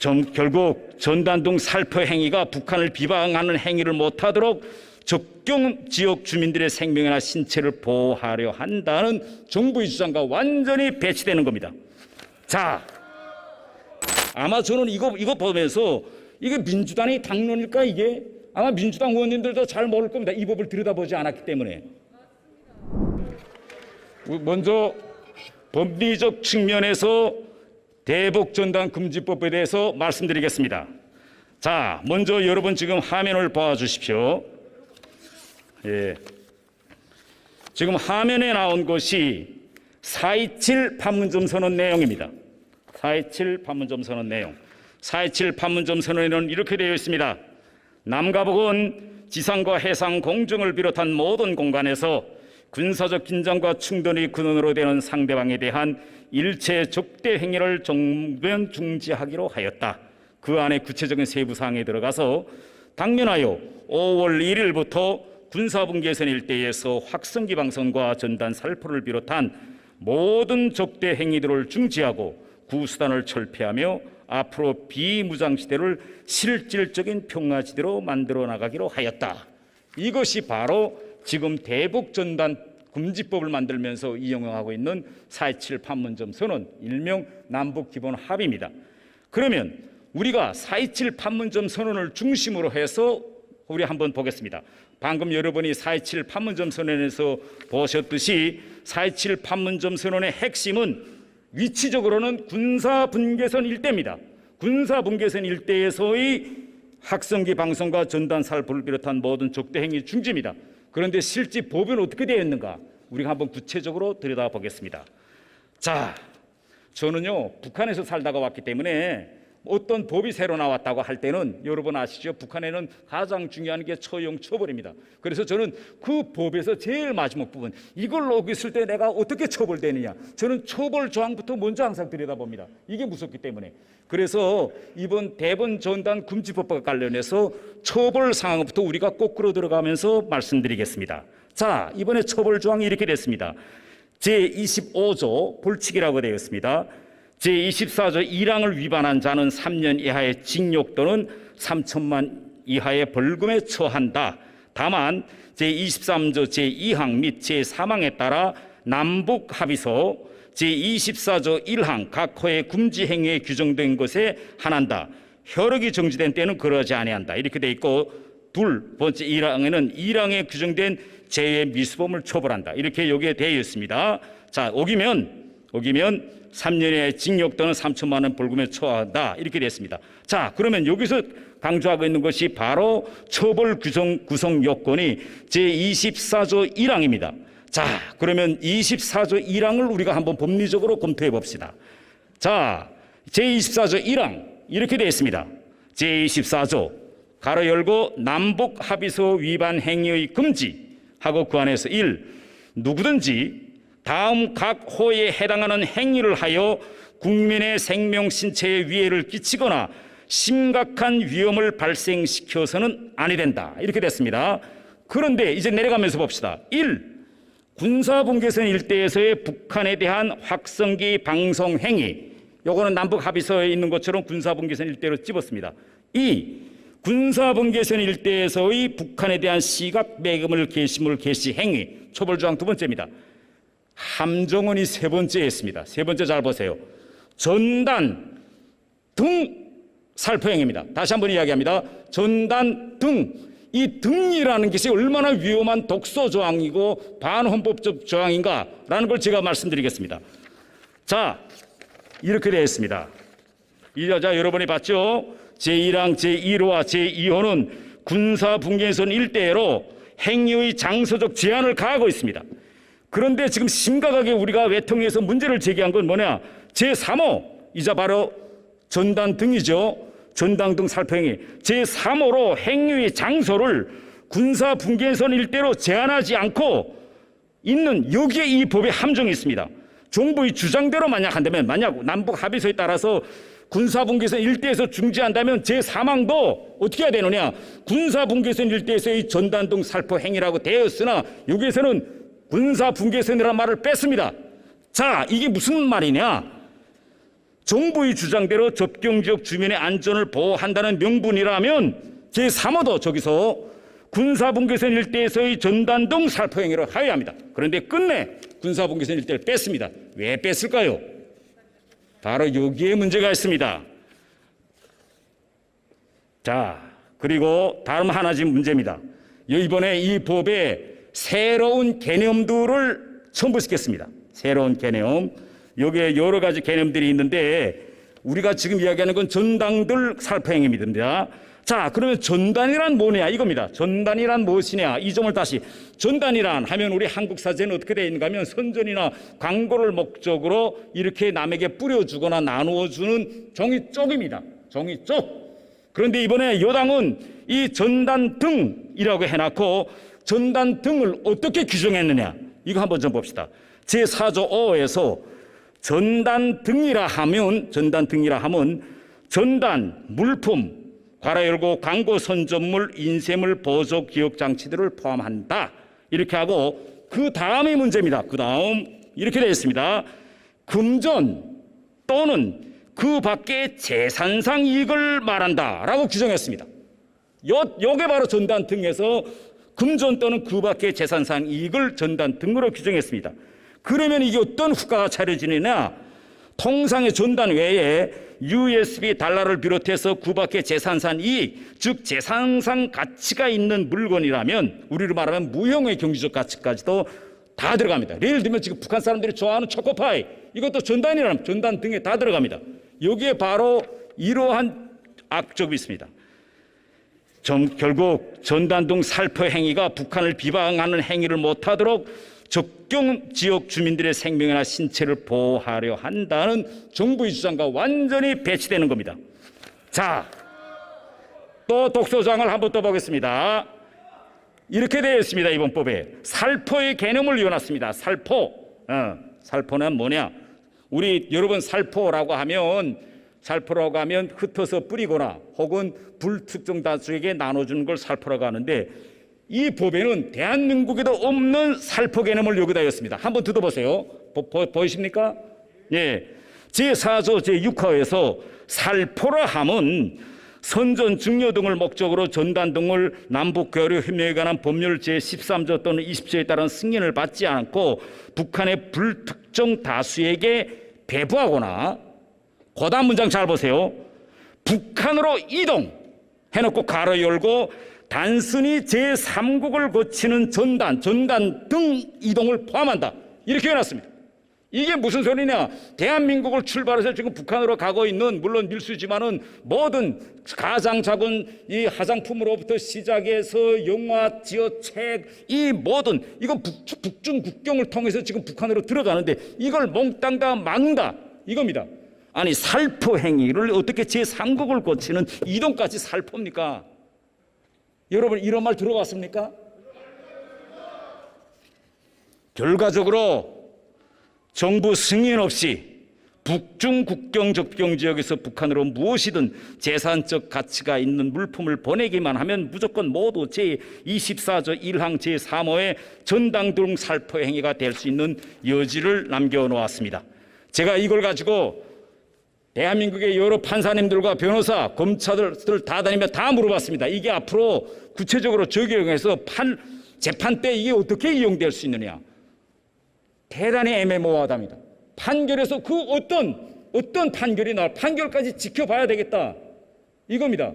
결국 전단동 살포 행위가 북한을 비방하는 행위를 못하도록 접경 지역 주민들의 생명이나 신체를 보호하려 한다는 정부의 주장과 완전히 배치되는 겁니다. 자, 아마 저는 이거 보면서 이게 민주당의 당론일까 이게? 아마 민주당 의원님들도 잘 모를 겁니다. 이 법을 들여다보지 않았기 때문에. 먼저 법리적 측면에서 대북전단 금지법에 대해서 말씀드리겠습니다. 자, 먼저 여러분 지금 화면을 봐주십시오. 예. 지금 화면에 나온 것이 4.27 판문점 선언 내용입니다. 4.27 판문점 선언 내용. 4.27 판문점 선언에는 이렇게 되어 있습니다. 남과 북은 지상과 해상 공중을 비롯한 모든 공간에서 군사적 긴장과 충돌이 근원으로 되는 상대방에 대한 일체 적대 행위를 정면 중지하기로 하였다. 그 안에 구체적인 세부 사항에 들어가서 당면하여 5월 1일부터 군사분계선 일대에서 확성기 방송과 전단 살포를 비롯한 모든 적대 행위들을 중지하고 구수단을 철폐하며 앞으로 비무장지대를 실질적인 평화지대로 만들어 나가기로 하였다. 이것이 바로 지금 대북전단 금지법을 만들면서 이용하고 있는 4.27 판문점 선언, 일명 남북기본합의입니다. 그러면 우리가 4.27 판문점 선언을 중심으로 해서 우리 한번 보겠습니다. 방금 여러분이 4.27 판문점 선언에서 보셨듯이 4.27 판문점 선언의 핵심은 위치적으로는 군사분계선 일대입니다. 군사분계선 일대에서의 확성기 방송과 전단 살포를 비롯한 모든 적대 행위 중지입니다. 그런데 실제 법은 어떻게 되어 있는가? 우리가 한번 구체적으로 들여다보겠습니다. 자, 저는요 북한에서 살다가 왔기 때문에 어떤 법이 새로 나왔다고 할 때는 여러분 아시죠? 북한에는 가장 중요한 게 처용 처벌입니다. 그래서 저는 그 법에서 제일 마지막 부분 이걸 어겼을 때 내가 어떻게 처벌되느냐, 저는 처벌 조항부터 먼저 항상 들여다봅니다. 이게 무섭기 때문에. 그래서 이번 대북 전단 금지법과 관련해서 처벌 상황부터 우리가 거꾸로 들어가면서 말씀드리겠습니다. 자, 이번에 처벌 조항이 이렇게 됐습니다. 제25조 벌칙이라고 되어 있습니다. 제24조 1항을 위반한 자는 3년 이하의 징역 또는 3천만 이하의 벌금에 처한다. 다만 제23조 제2항 및 제3항에 따라 남북합의서 제24조 1항 각 호의 금지 행위에 규정된 것에 한한다. 효력이 정지된 때는 그러지 아니한다. 이렇게 돼 있고, 둘 번째 1항에는 1항에 규정된 재해 미수범을 처벌한다. 이렇게 여기에 되어 있습니다. 자, 어기면 3년의 징역 또는 3천만 원 벌금에 처한다. 이렇게 됐습니다. 자, 그러면 여기서 강조하고 있는 것이 바로 처벌 구성 요건이 제24조 1항입니다. 자, 그러면 24조 1항을 우리가 한번 법리적으로 검토해 봅시다. 자, 제24조 1항 이렇게 되어 있습니다. 제24조 가로 열고 남북 합의서 위반 행위의 금지하고 그 안에서 1. 누구든지 다음 각 호에 해당하는 행위를 하여 국민의 생명 신체에 위해를 끼치거나 심각한 위험을 발생시켜서는 아니 된다. 이렇게 됐습니다. 그런데 이제 내려가면서 봅시다. 1. 군사분계선 일대에서의 북한에 대한 확성기 방송 행위, 요거는 남북 합의서에 있는 것처럼 군사분계선 일대로 집었습니다. 2. 군사분계선 일대에서의 북한에 대한 시각 매금을 게시물 게시 행위, 처벌조항 두 번째입니다. 함정은이 세 번째에 있습니다. 세 번째 잘 보세요. 전단 등 살포행위입니다. 다시 한번 이야기합니다. 전단 등, 이 등이라는 것이 얼마나 위험한 독소 조항이고 반헌법적 조항인가라는 걸 제가 말씀드리겠습니다. 자, 이렇게 되어 있습니다. 이 여자 여러분이 봤죠? 제1항 제1호와 제2호는 군사분계선 일대로 행위의 장소적 제한을 가하고 있습니다. 그런데 지금 심각하게 우리가 외통위에서 문제를 제기한 건 뭐냐? 제3호, 이자 바로 전단 등이죠. 전단 등 살포행위. 제3호로 행위의 장소를 군사분계선 일대로 제한하지 않고 있는 여기에 이 법의 함정이 있습니다. 정부의 주장대로 만약 남북 합의서에 따라서 군사분계선 일대에서 중지한다면 제3항도 어떻게 해야 되느냐? 군사분계선 일대에서의 전단 등 살포 행위라고 되었으나 여기에서는 군사분계선이라는 말을 뺐습니다. 자, 이게 무슨 말이냐? 정부의 주장대로 접경지역 주민의 안전을 보호한다는 명분이라면 제3호도 저기서 군사분계선 일대에서의 전단등 살포 행위를 하야합니다. 그런데 끝내 군사분계선 일대를 뺐습니다. 왜 뺐을까요? 바로 여기에 문제가 있습니다. 자, 그리고 다음 하나지 문제입니다. 이번에 이 법에 새로운 개념들을 첨부시켰습니다. 새로운 개념. 여기에 여러 가지 개념들이 있는데 우리가 지금 이야기하는 건 전당들 살포 행위입니다. 자, 그러면 전단이란 뭐냐 이겁니다. 전단이란 무엇이냐 이 점을 다시 전단이란 하면 우리 한국 사전에 어떻게 되어 있는가 하면 선전이나 광고를 목적으로 이렇게 남에게 뿌려주거나 나누어주는 종이 쪽입니다. 종이 쪽. 그런데 이번에 여당은 이 전단 등이라고 해놨고 전단 등을 어떻게 규정했느냐 이거 한번 좀 봅시다. 제4조 5에서 전단 등이라 하면 전단, 물품, 괄호 열고 광고 선전물, 인쇄물, 보조 기억 장치들을 포함한다. 이렇게 하고 그 다음이 문제입니다. 그 다음 이렇게 되어 있습니다. 금전 또는 그 밖의 재산상 이익을 말한다라고 규정했습니다. 요게 바로 전단 등에서 금전 또는 그 밖의 재산상 이익을 전단 등으로 규정했습니다. 그러면 이게 어떤 후과가 차려지느냐? 통상의 전단 외에 USB 달러를 비롯해서 그 밖의 재산상 이익, 즉 재산상 가치가 있는 물건이라면 우리로 말하면 무형의 경제적 가치까지도 다 들어갑니다. 예를 들면 지금 북한 사람들이 좋아하는 초코파이 이것도 전단이라면 전단 등에 다 들어갑니다. 여기에 바로 이러한 악적이 있습니다. 결국 전단 등 살포 행위가 북한을 비방하는 행위를 못하도록 접경 지역 주민들의 생명이나 신체를 보호하려 한다는 정부의 주장과 완전히 배치되는 겁니다. 자, 또 독소장을 한번 또 보겠습니다. 이렇게 되어 있습니다. 이번 법에 살포의 개념을 이어놨습니다. 살포. 살포는 뭐냐? 우리 여러분 살포라고 하면 흩어서 뿌리거나 혹은 불특정 다수에게 나눠주는 걸 살포라고 하는데 이 법에는 대한민국에도 없는 살포 개념을 여기다 였습니다. 한번 뜯어보세요. 보이십니까? 예. 제4조 제6호에서 살포라 함은 선전, 증여 등을 목적으로 전단 등을 남북 교류 협력에 관한 법률 제13조 또는 20조에 따른 승인을 받지 않고 북한의 불특정 다수에게 배부하거나 고단 문장 잘 보세요. 북한으로 이동 해놓고 가로 열고 단순히 제3국을 거치는 전단 등 이동을 포함한다. 이렇게 해놨습니다. 이게 무슨 소리냐? 대한민국을 출발해서 지금 북한으로 가고 있는 물론 밀수지만은 모든 가장 작은 이 화장품으로부터 시작해서 영화, 지어책 이 모든 이건 북중 국경을 통해서 지금 북한으로 들어가는데 이걸 몽땅 다 막는다 이겁니다. 아니 살포 행위를 어떻게 제3국을 거치는 이동까지 살포입니까? 여러분 이런 말 들어봤습니까? 결과적으로 정부 승인 없이 북중 국경 접경 지역에서 북한으로 무엇이든 재산적 가치가 있는 물품을 보내기만 하면 무조건 모두 제24조 1항 제3호의 전당 등 살포 행위가 될 수 있는 여지를 남겨놓았습니다. 제가 이걸 가지고 대한민국의 여러 판사님들과 변호사, 검사들 다 다니며 다 물어봤습니다. 이게 앞으로 구체적으로 적용해서 재판 때 이게 어떻게 이용될 수 있느냐. 대단히 애매모호하답니다. 판결에서 그 어떤 판결이 나올 판결까지 지켜봐야 되겠다. 이겁니다.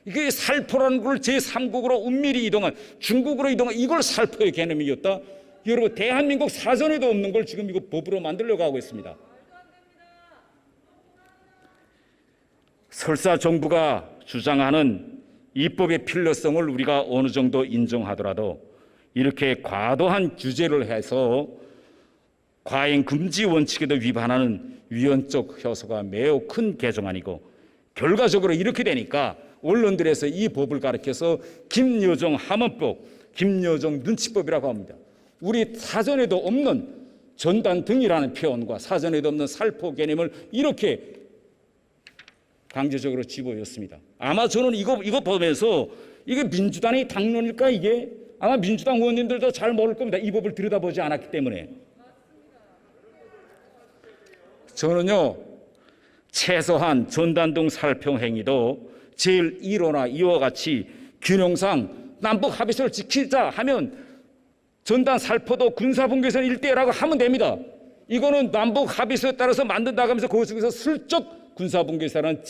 이게 살포라는 걸 제3국으로 은밀히 이동한 중국으로 이동한 이걸 살포의 개념이었다. 여러분 대한민국 사전에도 없는 걸 지금 이거 법으로 만들려고 하고 있습니다. 설사 정부가 주장하는 입법의 필요성을 우리가 어느 정도 인정하더라도 이렇게 과도한 규제를 해서 과잉 금지 원칙에도 위반하는 위헌적 효소가 매우 큰 개정안이고 결과적으로 이렇게 되니까 언론들에서 이 법을 가리켜서 김여정 함언법, 김여정 눈치법이라고 합니다. 우리 사전에도 없는 전단 등이라는 표현과 사전에도 없는 살포 개념을 이렇게 강제적으로 집어였습니다. 아마 저는 이거 보면서 이게 민주당의 당론일까 이게? 아마 민주당 의원님들도 잘 모를 겁니다. 이 법을 들여다보지 않았기 때문에. 저는요 최소한 전단 등 살평 행위도 제1호나 이와 같이 균형상 남북 합의서를 지키자 하면 전단 살포도 군사분계선 일대라고 하면 됩니다. 이거는 남북 합의서에 따라서 만든다고 하면서 거기서 슬쩍 군사분계선이라는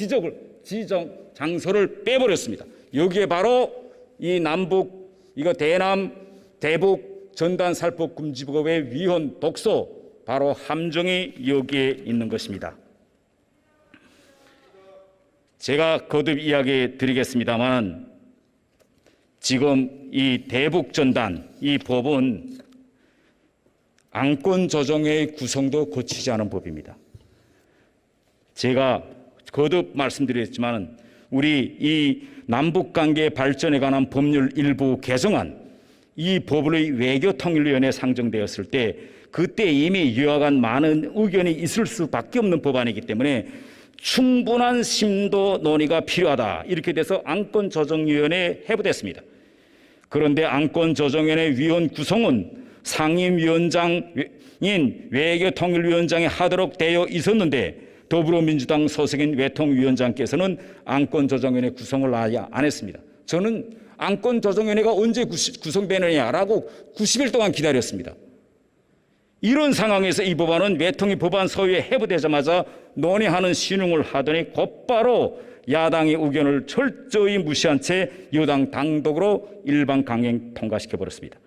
지정 장소를 빼버렸습니다. 여기에 바로 이 남북 이거 대남 대북 전단 살포 금지법의 위헌 독소 바로 함정이 여기에 있는 것입니다. 제가 거듭 이야기 드리겠습니다만 지금 이 대북 전단 이 법은 안건 조정의 구성도 고치지 않은 법입니다. 제가 거듭 말씀드렸지만 우리 이 남북관계 발전에 관한 법률 일부 개정안 이 법의 외교통일위원회에 상정되었을 때 그때 이미 이와 같은 많은 의견이 있을 수밖에 없는 법안이기 때문에 충분한 심도 논의가 필요하다. 이렇게 돼서 안건조정위원회에 회부됐습니다. 그런데 안건조정위원회 위원 구성은 상임위원장인 외교통일위원장이 하도록 되어 있었는데 더불어민주당 서석인 외통위원장께서는 안건조정위원회 구성을 아예 안 했습니다. 저는 안건조정위원회가 언제 구성되느냐라고 90일 동안 기다렸습니다. 이런 상황에서 이 법안은 외통위 법안 소위에 회부되자마자 논의하는 신용을 하더니 곧바로 야당의 의견을 철저히 무시한 채 여당 단독으로 일반 강행 통과시켜버렸습니다.